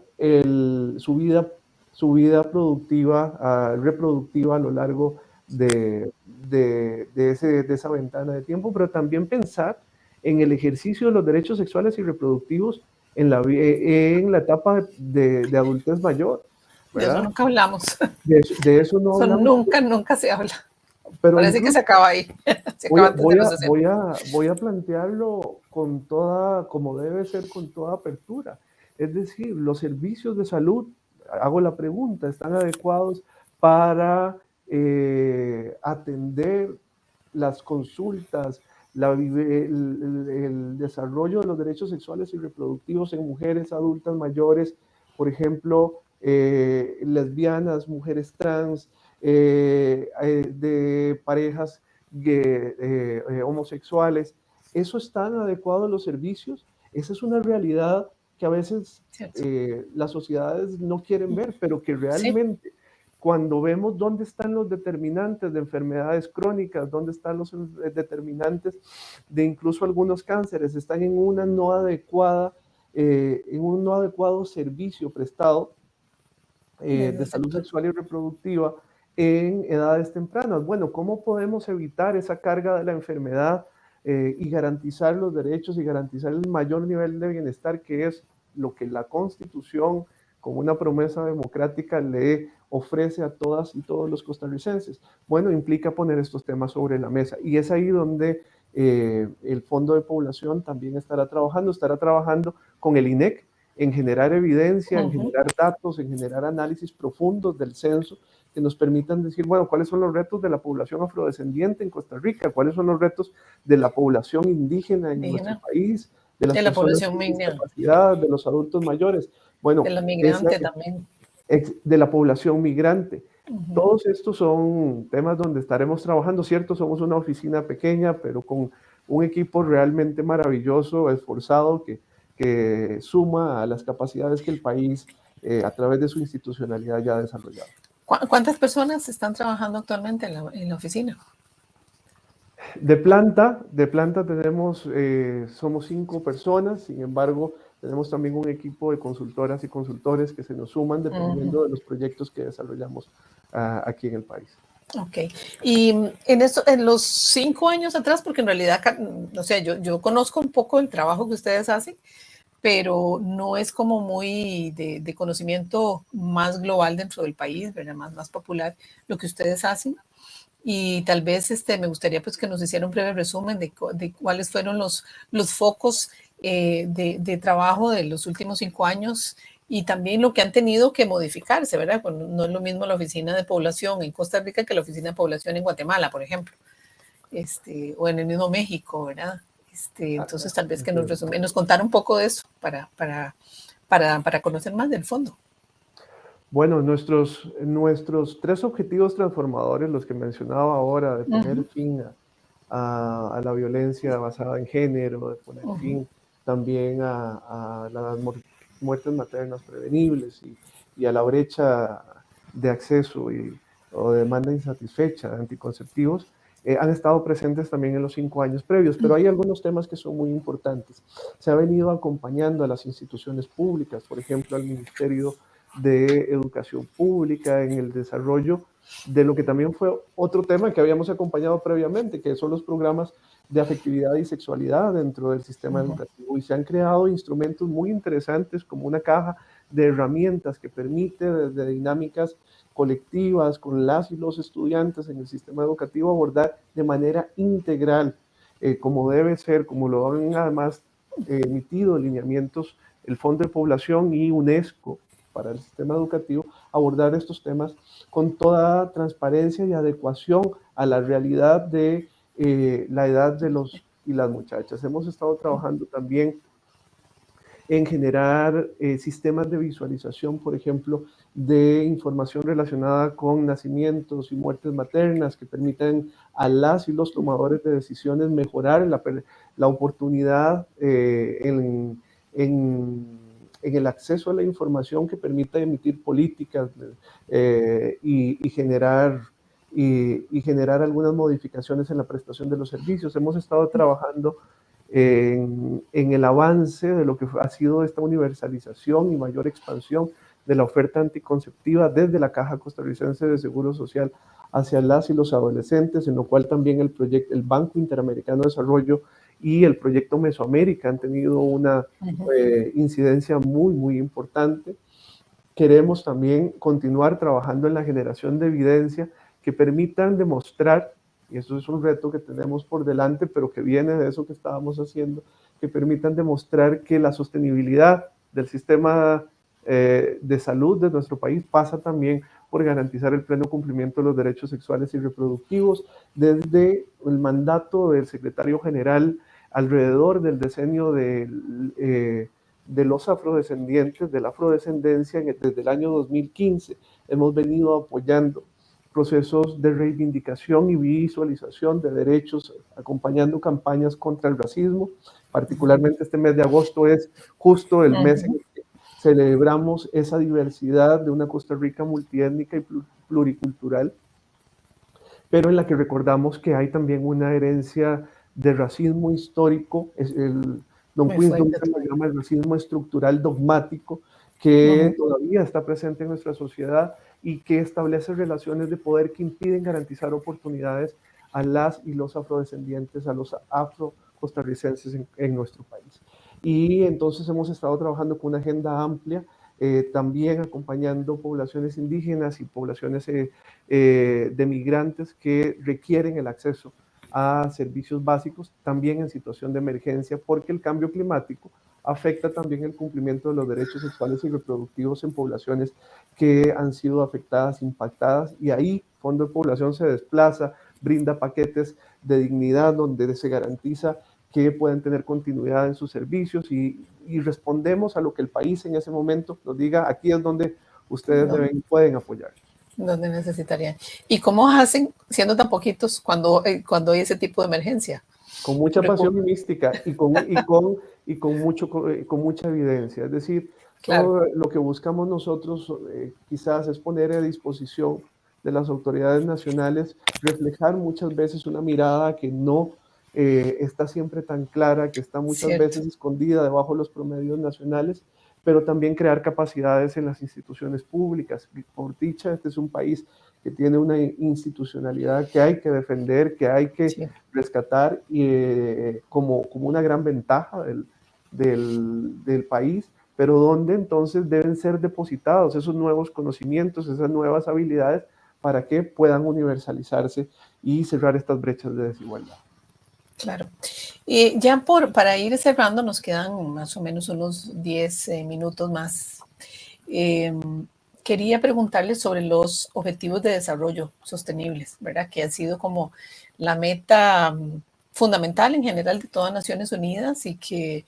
su vida productiva, reproductiva a lo largo de esa ventana de tiempo, pero también pensar en el ejercicio de los derechos sexuales y reproductivos en la etapa de adultez mayor, ¿verdad?
De eso nunca hablamos.
De eso no hablamos.
Nunca se habla.
Pero
parece que se acaba ahí.
Voy a plantearlo como debe ser, con toda apertura. Es decir, los servicios de salud, hago la pregunta, ¿están adecuados para atender las consultas, el desarrollo de los derechos sexuales y reproductivos en mujeres adultas mayores, por ejemplo, lesbianas, mujeres trans, de parejas homosexuales? ¿Eso están adecuados los servicios? Esa es una realidad que a veces las sociedades no quieren ver, pero que realmente cuando vemos dónde están los determinantes de enfermedades crónicas, dónde están los determinantes de incluso algunos cánceres, están en una no adecuada en un no adecuado servicio prestado de salud sexual y reproductiva en edades tempranas. Bueno, ¿cómo podemos evitar esa carga de la enfermedad y garantizar los derechos y garantizar el mayor nivel de bienestar, que es lo que la Constitución, como una promesa democrática, le ofrece a todas y todos los costarricenses? Bueno, implica poner estos temas sobre la mesa, y es ahí donde el Fondo de Población también estará trabajando con el INEC en generar evidencia, en generar datos, en generar análisis profundos del censo que nos permitan decir, bueno, cuáles son los retos de la población afrodescendiente en Costa Rica, cuáles son los retos de la población indígena en nuestro país, de las personas con discapacidad, de los adultos mayores, bueno,
de la migrante también.
De la población migrante. Todos estos son temas donde estaremos trabajando, ¿cierto? Somos una oficina pequeña, pero con un equipo realmente maravilloso, esforzado, que suma a las capacidades que el país, a través de su institucionalidad, ya ha desarrollado.
¿Cuántas personas están trabajando actualmente en la oficina?
De planta tenemos, somos 5 personas, sin embargo, tenemos también un equipo de consultoras y consultores que se nos suman dependiendo de los proyectos que desarrollamos aquí en el país.
Ok. Y en los 5 años atrás, porque en realidad, o sea, yo conozco un poco el trabajo que ustedes hacen, pero no es como muy de conocimiento más global dentro del país, ¿verdad? Más popular lo que ustedes hacen. Y tal vez me gustaría pues que nos hiciera un breve resumen de cuáles fueron los focos de trabajo de los últimos 5 años y también lo que han tenido que modificarse, ¿verdad? No es lo mismo la oficina de población en Costa Rica que la oficina de población en Guatemala, por ejemplo, o en el mismo México, ¿verdad? Entonces tal vez que nos contara un poco de eso para conocer más del fondo.
Bueno, nuestros 3 objetivos transformadores, los que mencionaba ahora, de poner fin a la violencia basada en género, de poner fin también a las muertes maternas prevenibles y a la brecha de acceso o demanda insatisfecha de anticonceptivos, han estado presentes también en los 5 años previos, pero hay algunos temas que son muy importantes. Se ha venido acompañando a las instituciones públicas, por ejemplo, al Ministerio de Educación Pública, en el desarrollo de lo que también fue otro tema que habíamos acompañado previamente, que son los programas de afectividad y sexualidad dentro del sistema educativo, y se han creado instrumentos muy interesantes como una caja de herramientas que permite desde dinámicas colectivas con las y los estudiantes en el sistema educativo abordar de manera integral, como debe ser, como lo han además emitido lineamientos el Fondo de Población y UNESCO para el sistema educativo, abordar estos temas con toda transparencia y adecuación a la realidad de la edad de los y las muchachas. Hemos estado trabajando también en generar sistemas de visualización, por ejemplo, de información relacionada con nacimientos y muertes maternas que permitan a las y los tomadores de decisiones mejorar la oportunidad en el acceso a la información que permita emitir políticas y generar algunas modificaciones en la prestación de los servicios. Hemos estado trabajando en el avance de lo que ha sido esta universalización y mayor expansión de la oferta anticonceptiva desde la Caja Costarricense de Seguro Social hacia las y los adolescentes, en lo cual también el Banco Interamericano de Desarrollo y el proyecto Mesoamérica han tenido una incidencia muy, muy importante. Queremos también continuar trabajando en la generación de evidencia que permitan demostrar, y eso es un reto que tenemos por delante, pero que viene de eso que estábamos haciendo, que permitan demostrar que la sostenibilidad del sistema de salud de nuestro país pasa también por garantizar el pleno cumplimiento de los derechos sexuales y reproductivos, desde el mandato del secretario general alrededor del decenio de los afrodescendientes, de la afrodescendencia, desde el año 2015. Hemos venido apoyando procesos de reivindicación y visualización de derechos, acompañando campañas contra el racismo. Particularmente este mes de agosto es justo el mes en que celebramos esa diversidad de una Costa Rica multiétnica y pluricultural, pero en la que recordamos que hay también una herencia de racismo histórico. non
Muy
cuento un
fuerte todavía.
llama el racismo estructural dogmático que todavía está presente en nuestra sociedad y que establece relaciones de poder que impiden garantizar oportunidades a las y los afrodescendientes, a los afro-costarricenses en nuestro país. Y entonces hemos estado trabajando con una agenda amplia, también acompañando poblaciones indígenas y poblaciones de migrantes que requieren el acceso a servicios básicos, también en situación de emergencia, porque el cambio climático afecta también el cumplimiento de los derechos sexuales y reproductivos en poblaciones que han sido afectadas, impactadas, y ahí Fondo de Población se desplaza, brinda paquetes de dignidad donde se garantiza que pueden tener continuidad en sus servicios y respondemos a lo que el país en ese momento nos diga, aquí es donde ustedes pueden apoyar.
Donde necesitarían. ¿Y cómo hacen, siendo tan poquitos, cuando hay ese tipo de emergencia?
Con mucha pasión y mística y con mucha evidencia. Es decir,
Claro.
todo lo que buscamos nosotros quizás es poner a disposición de las autoridades nacionales, reflejar muchas veces una mirada que no está siempre tan clara, que está muchas veces escondida debajo de los promedios nacionales, pero también crear capacidades en las instituciones públicas. Por dicha, este es un país que tiene una institucionalidad que hay que defender, que hay que rescatar y, como una gran ventaja del país, pero donde entonces deben ser depositados esos nuevos conocimientos, esas nuevas habilidades para que puedan universalizarse y cerrar estas brechas de desigualdad.
Claro. Y ya para ir cerrando, nos quedan más o menos unos 10 minutos más. Quería preguntarles sobre los objetivos de desarrollo sostenibles, ¿verdad? Que han sido como la meta fundamental en general de todas Naciones Unidas y que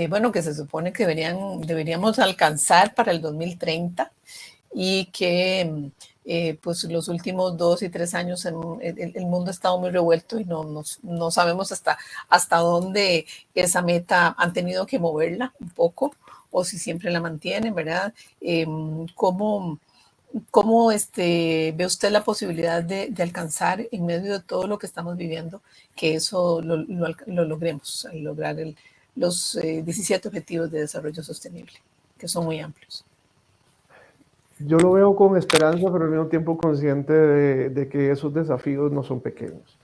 bueno, que se supone que deberíamos alcanzar para el 2030 y que pues los últimos 2 y 3 años el mundo ha estado muy revuelto y no sabemos hasta dónde esa meta han tenido que moverla un poco o si siempre la mantienen, ¿verdad? ¿Cómo ve usted la posibilidad de alcanzar en medio de todo lo que estamos viviendo que eso lo logremos, al lograr los 17 Objetivos de Desarrollo Sostenible, que son muy amplios?
Yo lo veo con esperanza, pero al mismo tiempo consciente de que esos desafíos no son pequeños.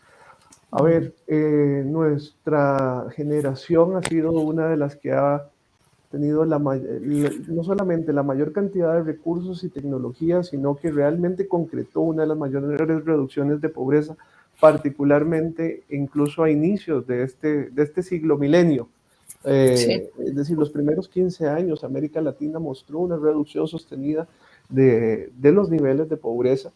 A ver, nuestra generación ha sido una de las que ha tenido no solamente la mayor cantidad de recursos y tecnologías, sino que realmente concretó una de las mayores reducciones de pobreza, particularmente incluso a inicios de este siglo milenio. Es decir, los primeros 15 años América Latina mostró una reducción sostenida de los niveles de pobreza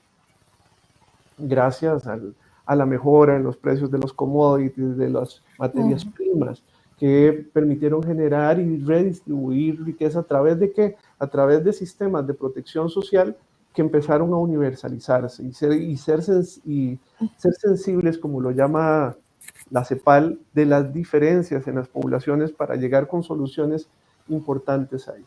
gracias a la mejora en los precios de los commodities, de las materias primas, que permitieron generar y redistribuir riqueza a través de ¿qué? A través de sistemas de protección social que empezaron a universalizarse y ser sensibles, como lo llama la CEPAL, de las diferencias en las poblaciones para llegar con soluciones importantes ahí,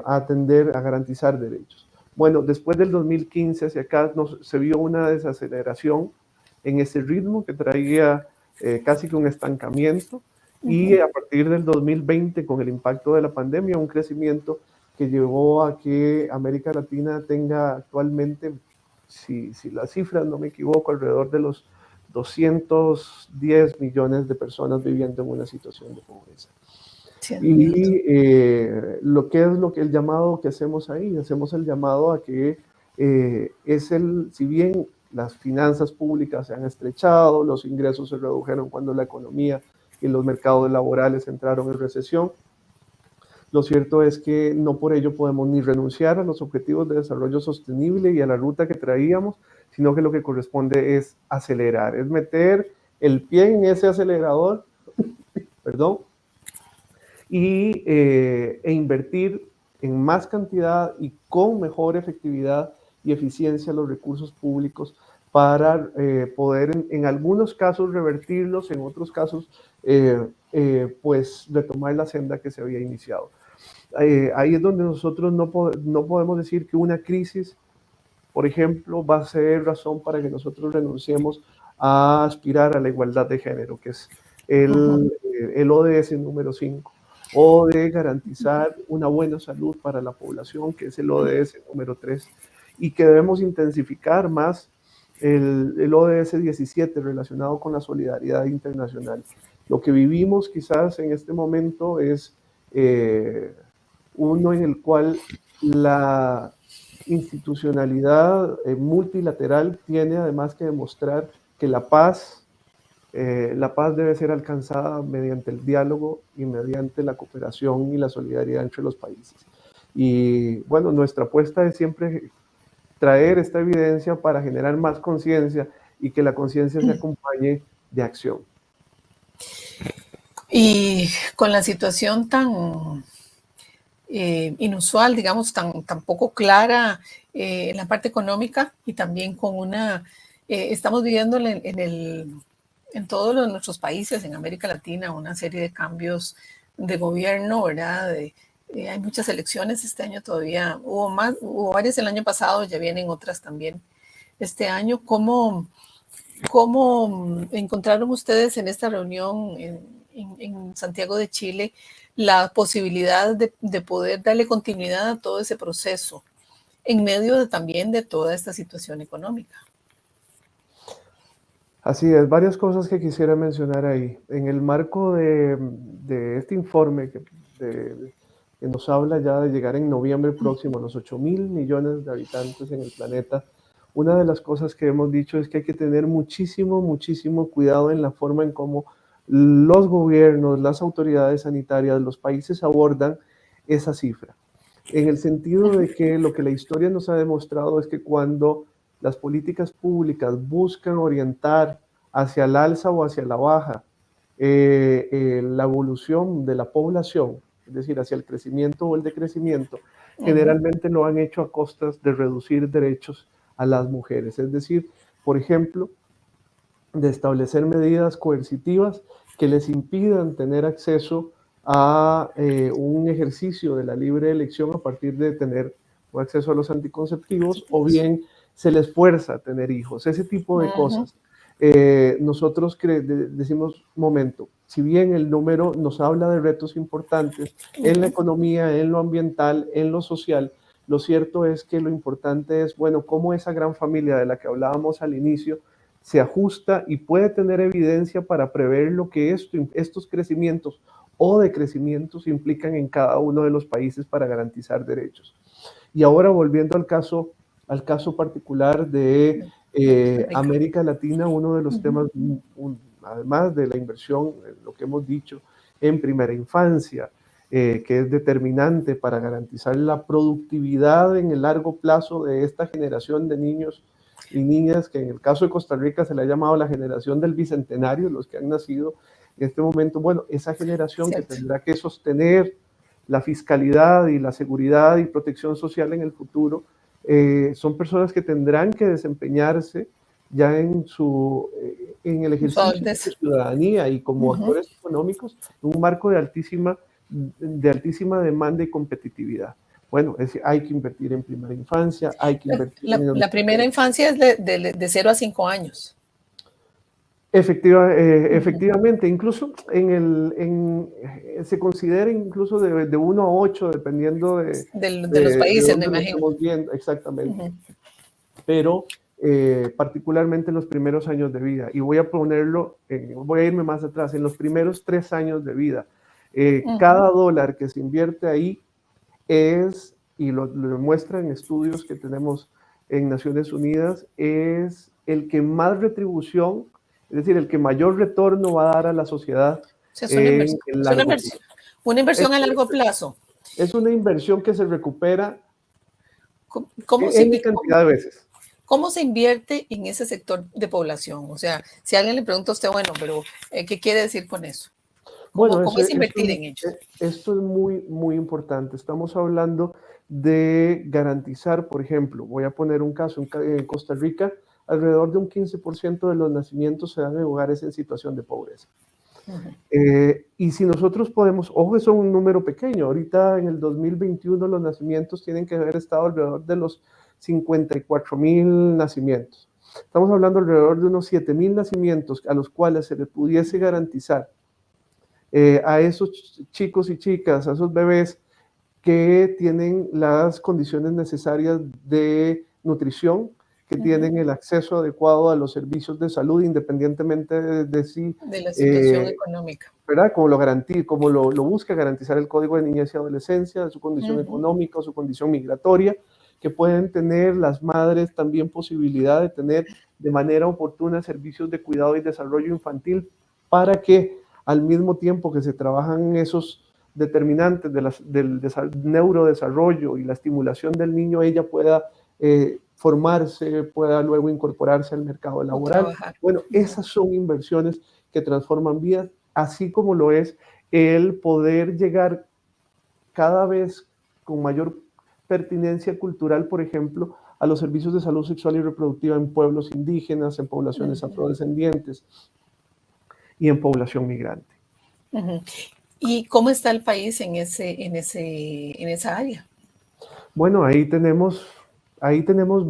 a atender, a garantizar derechos. Bueno, después del 2015 hacia acá se vio una desaceleración en ese ritmo que traía casi que un estancamiento, y a partir del 2020, con el impacto de la pandemia, un crecimiento que llevó a que América Latina tenga actualmente, si las cifras no me equivoco, alrededor de los 210 millones de personas viviendo en una situación de pobreza. Y el llamado que hacemos ahí, hacemos el llamado a que si bien las finanzas públicas se han estrechado, los ingresos se redujeron cuando la economía y los mercados laborales entraron en recesión, lo cierto es que no por ello podemos ni renunciar a los objetivos de desarrollo sostenible y a la ruta que traíamos, sino que lo que corresponde es acelerar, es meter el pie en ese acelerador, perdón, e invertir en más cantidad y con mejor efectividad y eficiencia los recursos públicos para poder en algunos casos revertirlos, en otros casos pues retomar la senda que se había iniciado. Ahí es donde nosotros no podemos decir que una crisis, por ejemplo, va a ser razón para que nosotros renunciemos a aspirar a la igualdad de género, que es el ODS número 5, o de garantizar una buena salud para la población, que es el ODS número 3, y que debemos intensificar más el ODS 17 relacionado con la solidaridad internacional. Lo que vivimos quizás en este momento es uno en el cual la institucionalidad multilateral tiene además que demostrar que la paz debe ser alcanzada mediante el diálogo y mediante la cooperación y la solidaridad entre los países. Y bueno, nuestra apuesta es siempre traer esta evidencia para generar más conciencia y que la conciencia se acompañe de acción.
Y con la situación tan inusual, digamos, tan poco clara en la parte económica, y también con estamos viviendo en todos nuestros países, en América Latina, una serie de cambios de gobierno, ¿verdad? Hay muchas elecciones este año todavía, hubo varias el año pasado, ya vienen otras también este año. ¿Cómo encontraron ustedes en esta reunión en Santiago de Chile la posibilidad de poder darle continuidad a todo ese proceso en medio también de toda esta situación económica?
Así es, varias cosas que quisiera mencionar ahí. En el marco de este informe que nos habla ya de llegar en noviembre próximo a los 8.000 millones de habitantes en el planeta, una de las cosas que hemos dicho es que hay que tener muchísimo cuidado en la forma en cómo los gobiernos, las autoridades sanitarias, los países abordan esa cifra. En el sentido de que lo que la historia nos ha demostrado es que cuando las políticas públicas buscan orientar hacia el alza o hacia la baja la evolución de la población, es decir, hacia el crecimiento o el decrecimiento, generalmente lo han hecho a costas de reducir derechos a las mujeres. Es decir, por ejemplo, de establecer medidas coercitivas que les impidan tener acceso a un ejercicio de la libre elección a partir de tener un acceso a los anticonceptivos, o bien se les fuerza a tener hijos, ese tipo de cosas. Nosotros decimos, momento, si bien el número nos habla de retos importantes en la economía, en lo ambiental, en lo social, lo cierto es que lo importante es, bueno, cómo esa gran familia de la que hablábamos al inicio se ajusta y puede tener evidencia para prever lo que estos crecimientos o decrecimientos implican en cada uno de los países para garantizar derechos. Y ahora volviendo al caso particular de América Latina, uno de los temas, además de la inversión, lo que hemos dicho, en primera infancia, que es determinante para garantizar la productividad en el largo plazo de esta generación de niños y niñas, que en el caso de Costa Rica se le ha llamado la generación del bicentenario, los que han nacido en este momento. Bueno, esa generación que tendrá que sostener la fiscalidad y la seguridad y protección social en el futuro, son personas que tendrán que desempeñarse ya en el ejercicio de su ciudadanía y como actores económicos en un marco de altísima demanda y competitividad. Bueno, hay que invertir en primera infancia, hay que invertir en...
La primera infancia es de 0 a 5 años.
Efectivamente, incluso se considera incluso de 1 a 8, dependiendo de
los países, me imagino.
Estamos viendo, exactamente. Pero particularmente en los primeros años de vida, y voy a irme más atrás, en los primeros 3 años de vida, cada dólar que se invierte ahí y lo demuestran estudios que tenemos en Naciones Unidas, es el que más retribución, es decir, el que mayor retorno va a dar a la sociedad.
Es una inversión a largo plazo.
Es una inversión que se recupera en cantidad de veces.
¿Cómo se invierte en ese sector de población? O sea, si alguien le pregunta a usted, bueno, pero ¿qué quiere decir con eso? ¿Cómo es invertir en ellos?
Esto es muy importante. Estamos hablando de garantizar, por ejemplo, voy a poner un caso, en Costa Rica, alrededor de un 15% de los nacimientos se dan en hogares en situación de pobreza. Y si nosotros podemos, ojo, eso es un número pequeño, ahorita en el 2021 los nacimientos tienen que haber estado alrededor de los 54.000 nacimientos. Estamos hablando alrededor de unos 7.000 nacimientos a los cuales se le pudiese garantizar a esos chicos y chicas, a esos bebés que tienen las condiciones necesarias de nutrición, que tienen el acceso adecuado a los servicios de salud, independientemente de si...
De la situación económica.
¿Verdad? Como lo busca garantizar el Código de Niñez y Adolescencia, de su condición económica o su condición migratoria, que pueden tener las madres también posibilidad de tener de manera oportuna servicios de cuidado y desarrollo infantil, para que al mismo tiempo que se trabajan esos determinantes del neurodesarrollo y la estimulación del niño, ella pueda formarse, pueda luego incorporarse al mercado laboral. Bueno, esas son inversiones que transforman vidas, así como lo es el poder llegar cada vez con mayor pertinencia cultural, por ejemplo, a los servicios de salud sexual y reproductiva en pueblos indígenas, en poblaciones afrodescendientes y en población migrante.
¿Y cómo está el país en esa área?
Bueno, ahí tenemos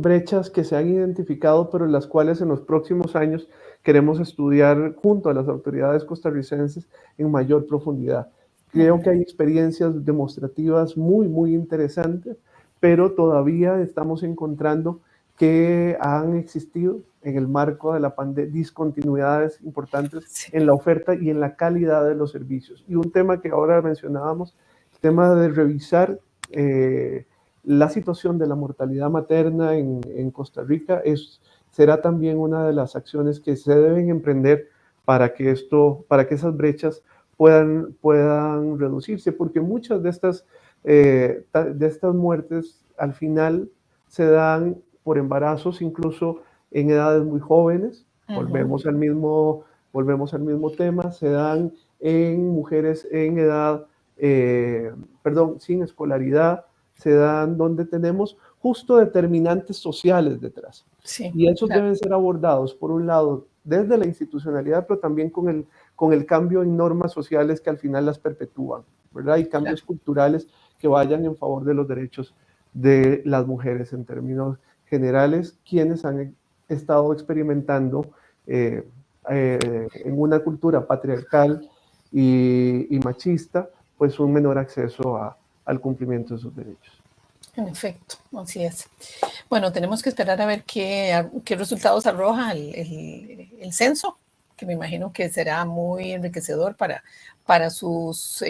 brechas que se han identificado, pero en las cuales en los próximos años queremos estudiar junto a las autoridades costarricenses en mayor profundidad. Creo que hay experiencias demostrativas muy, muy interesantes, pero todavía estamos encontrando que han existido en el marco de la pandemia discontinuidades importantes en la oferta y en la calidad de los servicios. Y un tema que ahora mencionábamos, el tema de revisar la situación de la mortalidad materna en Costa Rica será también una de las acciones que se deben emprender para que esas brechas puedan reducirse, porque muchas de estas muertes al final se dan por embarazos, incluso en edades muy jóvenes. Volvemos al mismo tema, se dan en mujeres en edad, sin escolaridad, se dan donde tenemos justo determinantes sociales detrás.
Sí,
y esos deben ser abordados, por un lado, desde la institucionalidad, pero también con el cambio en normas sociales que al final las perpetúan, ¿verdad? Y cambios culturales que vayan en favor de los derechos de las mujeres en términos generales, quienes han estado experimentando en una cultura patriarcal y machista, pues un menor acceso al cumplimiento de sus derechos.
En efecto, así es. Bueno, tenemos que esperar a ver qué resultados arroja el censo, que me imagino que será muy enriquecedor para sus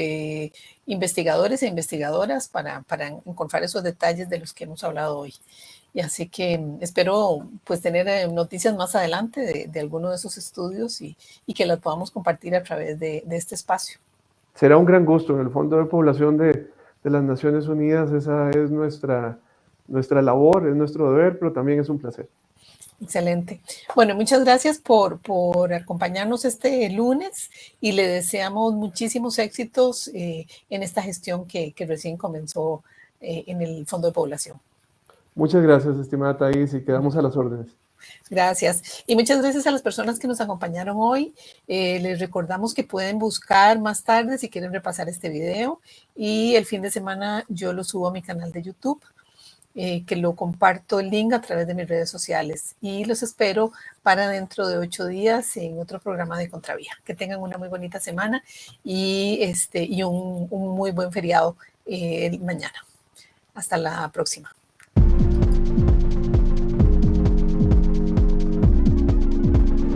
investigadores e investigadoras para encontrar esos detalles de los que hemos hablado hoy. Y así que espero pues tener noticias más adelante de alguno de esos estudios y que las podamos compartir a través de este espacio.
Será un gran gusto. En el Fondo de Población de las Naciones Unidas, esa es nuestra labor, es nuestro deber, pero también es un placer.
Excelente. Bueno, muchas gracias por acompañarnos este lunes y le deseamos muchísimos éxitos en esta gestión que recién comenzó en el Fondo de Población.
Muchas gracias, estimada Thais, y quedamos a las órdenes.
Gracias. Y muchas gracias a las personas que nos acompañaron hoy. Les recordamos que pueden buscar más tarde si quieren repasar este video, y el fin de semana yo lo subo a mi canal de YouTube, que lo comparto el link a través de mis redes sociales, y los espero para dentro de 8 días en otro programa de Contravía. Que tengan una muy bonita semana y un muy buen feriado mañana. Hasta la próxima.